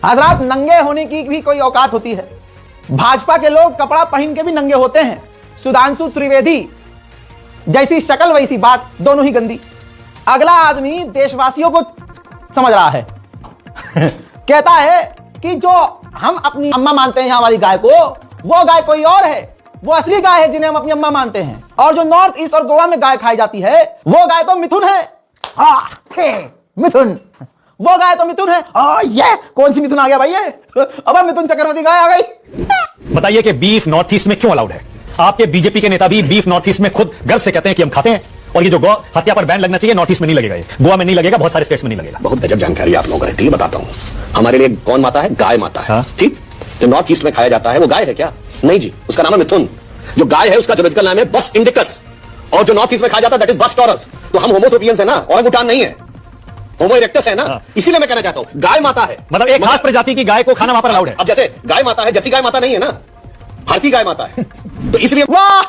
हजरात, नंगे होने की भी कोई औकात होती है? भाजपा के लोग कपड़ा पहन के भी नंगे होते हैं। सुधांशु त्रिवेदी जैसी शक्ल वैसी बात, दोनों ही गंदी। अगला आदमी देशवासियों को समझ रहा है कहता है कि जो हम अपनी अम्मा मानते हैं यहां वाली गाय को, वो गाय कोई और है, वो असली गाय है जिन्हें हम अपनी अम्मा मानते हैं। और जो नॉर्थ ईस्ट और गोवा में गाय खाई जाती है वो गाय तो मिथुन है। मिथुन, वो गाय तो मिथुन है। ये कौन सी मिथुन आ गया भाई? ये अब मिथुन चक्रवर्ती गाय आ गई। बताइए कि बीफ नॉर्थ ईस्ट में क्यों अलाउड है? आपके बीजेपी के नेता भी बीफ नॉर्थ ईस्ट में खुद गर्व से कहते हैं कि हम खाते हैं। और ये जो गौ हत्या पर बैन लगना चाहिए, नॉर्थ ईस्ट में नहीं लगेगा, ये गोवा में नहीं लगेगा, बहुत सारे स्टेट्स में नहीं लगेगा। बहुत गजब जानकारी आप लोगों को रहती है, बताता हूं। हमारे लिए कौन माता है? गाय माता है। ठीक, जो नॉर्थ ईस्ट में खाया जाता है वो गाय है क्या? नहीं जी, उसका नाम है मिथुन। जो गाय है उसका जूलॉजिकल नाम है बस इंडिकस, और जो नॉर्थ ईस्ट में खाया जाता है दैट इज बस टॉरस। तो हम होमो सेपियंस है ना, ओरंगुटान नहीं है, होमो इरेक्टस है ना। इसीलिए मैं कहना चाहता हूं गाय माता है, मतलब एक खास प्रजाति की गाय को खाना वहां पर अलाउड है। अब जैसे गाय माता है, जर्सी गाय माता नहीं है ना, भारतीय गाय माता है। तो इसलिए वाह,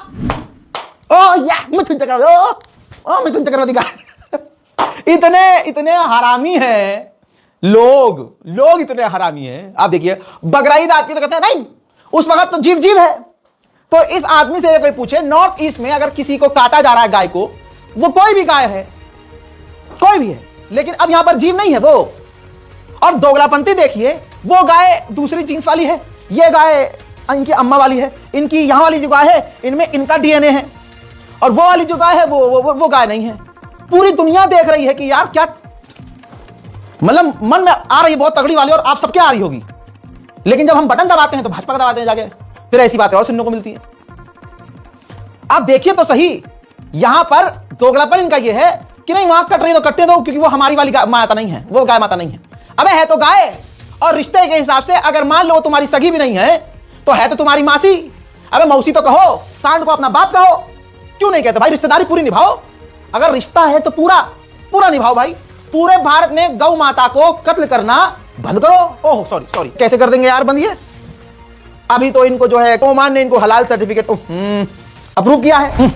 मिथुन चक्रवर्ती, मिथुन चक्रवर्ती गाय। इतने हरामी हैं लोग इतने हरामी हैं। आप देखिए, बकरीद आती है तो कहते हैं नहीं, उस वक्त तो जीव जीव है। तो इस आदमी से कोई पूछे, नॉर्थ ईस्ट में अगर किसी को काटा जा रहा है गाय को, वो कोई भी गाय है, कोई भी है, लेकिन अब यहां पर जीव नहीं है वो। और दोगलापंथी देखिए, वो गाय दूसरी जीन्स वाली है, ये गाय इनकी अम्मा वाली है, इनकी यहां वाली जो गाय है इनमें इनका डीएनए है, और वो वाली जो गाय है वो गाय नहीं है। पूरी दुनिया देख रही है कि यार क्या, मतलब मन में आ रही है बहुत तगड़ी वाली, और आप सबके आ रही होगी, लेकिन जब हम बटन दबाते हैं तो भाजपा का दबाते हैं जाके, फिर ऐसी बातें और सुनने को मिलती है। आप देखिए तो सही, यहां पर दोगलापन इनका ये है कि नहीं, वहां कट रही तो कटने दो, क्योंकि वो हमारी वाली माता नहीं है, वो गाय माता नहीं है। अबे है तो गाय, और रिश्ते के हिसाब से अगर मान लो तुम्हारी सगी भी नहीं है तो है तो तुम्हारी मासी। अबे मौसी तो कहो, सांड को अपना बाप कहो, क्यों नहीं कहते भाई? रिश्तेदारी पूरी निभाओ, अगर रिश्ता है तो पूरा निभाओ भाई। पूरे भारत में गौ माता को कत्ल करना बंद करो। ओह सॉरी, कैसे कर देंगे यार बंद? ये अभी तो इनको जो है ओमान ने इनको हलाल सर्टिफिकेट अप्रूव किया है।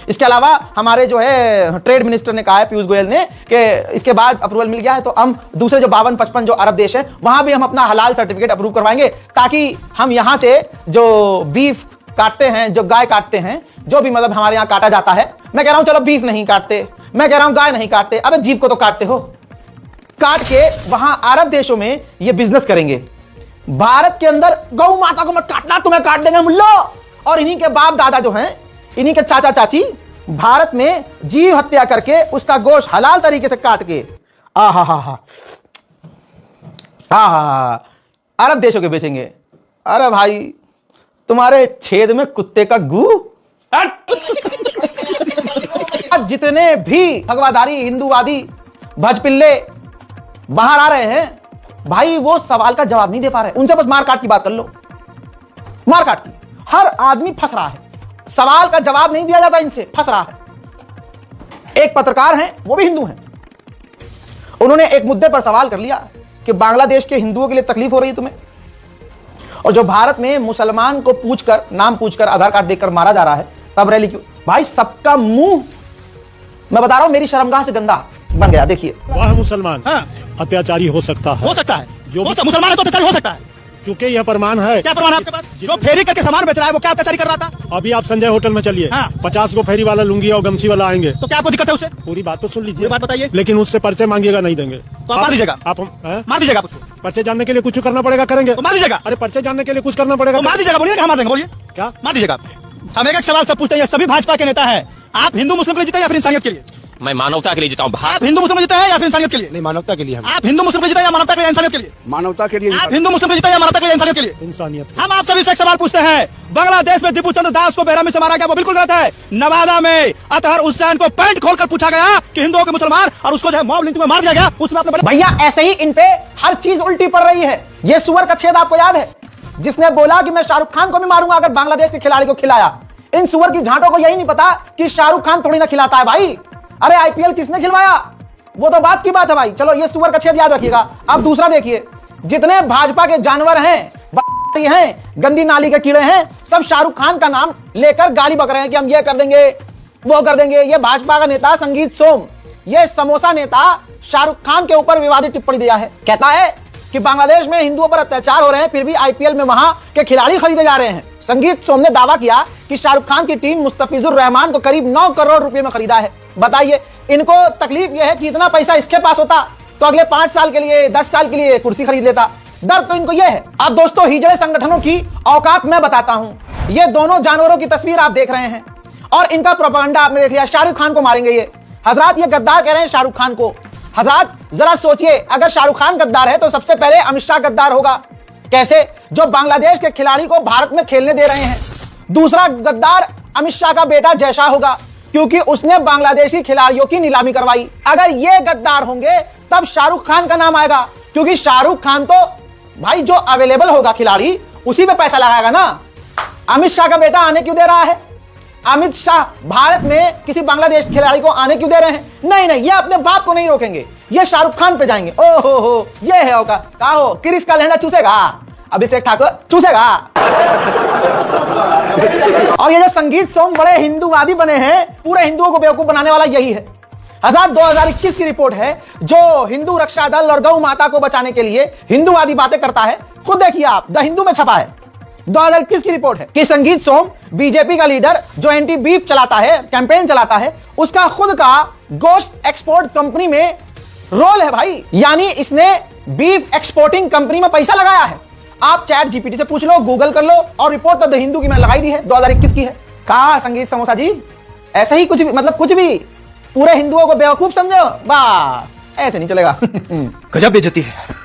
इसके अलावा हमारे जो है ट्रेड मिनिस्टर ने कहा है, पीयूष गोयल ने, कि इसके बाद अप्रूवल मिल गया है तो हम दूसरे जो 52-55 जो अरब देश है वहां भी हम अपना हलाल सर्टिफिकेट अप्रूव करवाएंगे, ताकि हम यहां से जो बीफ काटते हैं, जो गाय काटते हैं, जो भी मतलब हमारे यहां काटा जाता है, मैं कह रहा हूं चलो बीफ नहीं काटते, मैं कह रहा हूं गाय नहीं काटते, अबे जीव को तो काटते हो, काट के वहां अरब देशों में ये बिजनेस करेंगे। भारत के अंदर गौ माता को मत काटना, तुम्हें काट देंगे मुल्लो। और इन्हीं के बाप दादा जो हैं, इन्हीं के चाचा चाची भारत में जीव हत्या करके उसका गोश्त हलाल तरीके से काट के अरब देशों के बेचेंगे। अरे भाई, तुम्हारे छेद में कुत्ते का गू। जितने भी भगवाधारी हिंदूवादी भजपिल्ले बाहर आ रहे हैं भाई, वो सवाल का जवाब नहीं दे पा रहे। उनसे बस मारकाट की बात कर लो, मारकाट की। हर आदमी फंस रहा है, सवाल का जवाब नहीं दिया जाता, इनसे फंस रहा है। एक पत्रकार हैं, वो भी हिंदू हैं, उन्होंने एक मुद्दे पर सवाल कर लिया कि बांग्लादेश के हिंदुओं के लिए तकलीफ हो रही है तुम्हें, और जो भारत में मुसलमान को पूछकर, नाम पूछकर, आधार कार्ड देखकर मारा जा रहा है, तब रैली क्यों? भाई सबका मुंह, मैं बता रहा हूं, मेरी शर्मगाह से गंदा बन गया। देखिए, वह मुसलमान अत्याचारी हो सकता है, जो मुसलमान है तो अत्याचारी हो सकता है, क्योंकि यह प्रमाण है। क्या प्रमाण है आपके पास? जो फेरी करके सामान बेच रहा है वो क्या अत्याचारी कर रहा था? अभी आप संजय होटल में चलिए, 50 को फेरी वाला लुंगी और गमछी वाला आएंगे, तो क्या आपको दिक्कत है उससे? पूरी बात तो सुन लीजिए, बात बताइए। लेकिन उससे पर्चे मांगिएगा, नहीं देंगे तो आप मार दीजिएगा। आप मार दीजिएगा उसको। पर्चे जानने के लिए कुछ करना पड़ेगा, करेंगे तो मार दीजिएगा। अरे पर्चे जानने के लिए कुछ करना पड़ेगा, मार दीजिएगा। बोलिए, मार देंगे, बोलिए क्या मार दीजिएगा। हम एक सवाल सब पूछते हैं, सभी भाजपा के नेता है, आप हिंदू मुस्लिम के लिए जीते या फिर इंसानियत के लिए? मैं मानवता के लिए जीता हूँ। आप हिंदू मुस्लिम जीता है या फिर इंसानियत के लिए? नहीं, मानवता के लिए। आप हिंदू मुस्लिम जीता या मानवता के लिए, इंसानियत के लिए? मानवता के लिए। आप हिंदू मुस्लिम जीता या मानवता के लिए, इंसानियत के लिए? इंसानियत। हम आप सभी से एक सवाल पूछते हैं, बांग्लादेश में दीपू चंद्र दास को बेरहमी से मारा गया, वो बिल्कुल गलत है। नवादा में अतहर हुसैन को पैंट खोलकर पूछा गया कि हिंदुओं के मुसलमान, और उसको जो है मॉब लिंचिंग में मार दिया गया, उसमें आपने भैया ऐसे ही इन पे हर चीज उल्टी पड़ रही है। ये सुअर का छेद आपको याद है, जिसने बोला कि मैं शाहरुख खान को भी मारूंगा अगर बांग्लादेश के खिलाड़ी को खिलाया। इन सुअर की झांटों को यही नहीं पता कि शाहरुख खान थोड़ी ना खिलाता है भाई। अरे आईपीएल किसने खिलवाया, वो तो बात की बात है भाई। चलो, ये सुअर का छेद याद रखिएगा। अब दूसरा देखिए, जितने भाजपा के जानवर हैं, गंदी नाली के कीड़े हैं, सब शाहरुख खान का नाम लेकर गाली बक रहे हैं कि हम ये कर देंगे, वो कर देंगे। ये भाजपा का नेता संगीत सोम, ये समोसा नेता, शाहरुख खान के ऊपर विवादित टिप्पणी दिया है। कहता है कि बांग्लादेश में हिंदुओं पर अत्याचार हो रहे हैं, फिर भी आईपीएल में वहां के खिलाड़ी खरीदे जा रहे हैं। संगीत सोम ने दावा किया कि शाहरुख खान की टीम मुस्तफिजुर रहमान को करीब 9 करोड़ रुपए में खरीदा है। बताइए, इनको तकलीफ यह है कि इतना पैसा इसके पास होता तो अगले 5 साल के लिए, 10 साल के लिए कुर्सी खरीद लेता। दर्द तो इनको यह है। अब दोस्तों, हिजड़े संगठनों की औकात मैं बताता हूं। ये दोनों जानवरों की तस्वीर आप देख रहे हैं और इनका प्रोपेगेंडा आपने देख लिया। शाहरुख खान को मारेंगे ये। हजरात, ये गद्दार कह रहे हैं शाहरुख खान को। हजरात, जरा सोचिए, अगर शाहरुख खान गद्दार है तो सबसे पहले अमित शाह गद्दार होगा। कैसे? जो बांग्लादेश के खिलाड़ी को भारत में खेलने दे रहे हैं। दूसरा गद्दार अमित शाह का बेटा जय शाह होगा, क्योंकि उसने बांग्लादेशी खिलाड़ियों की नीलामी करवाई। अगर ये गद्दार होंगे तब शाहरुख खान का नाम आएगा, क्योंकि शाहरुख खान तो भाई जो अवेलेबल होगा खिलाड़ी उसी पे पैसा लगाएगा ना। अमित शाह का बेटा आने क्यों दे रहा है? अमित शाह भारत में किसी बांग्लादेश खिलाड़ी को आने क्यों दे रहे हैं? नहीं नहीं, ये अपने बाप को नहीं रोकेंगे, ये शाहरुख खान पे जाएंगे। ओहो हो, ये है औकात। कहा हो, क्रिस का लहंगा चूसेगा अभिषेक ठाकुर, चूसेगा। और ये जो संगीत सोम बड़े हिंदूवादी बने हैं, पूरे हिंदुओं को बेवकूफ बनाने वाला यही है। 2021 की रिपोर्ट है जो हिंदू रक्षा दल और गौ माता को बचाने के लिए हिंदूवादी बातें करता है। खुद देखिए आप, द हिंदू में छपा है। 2021 की रिपोर्ट है कि संगीत सोम बीजेपी का लीडर जो एंटी बीफ चलाता है, कैंपेन चलाता है, उसका खुद का गोश्त एक्सपोर्ट कंपनी में रोल है भाई। यानी इसने बीफ एक्सपोर्टिंग कंपनी में पैसा लगाया है। आप चैट जीपीटी से पूछ लो, गूगल कर लो, और रिपोर्ट तो द हिंदू की मैंने लगाई दी है, 2021 की है। कहा संगीत समोसा जी, ऐसा ही कुछ भी, मतलब कुछ भी पूरे हिंदुओं को बेवकूफ समझो, वाह, ऐसे नहीं चलेगा। गजब बेइज्जती है।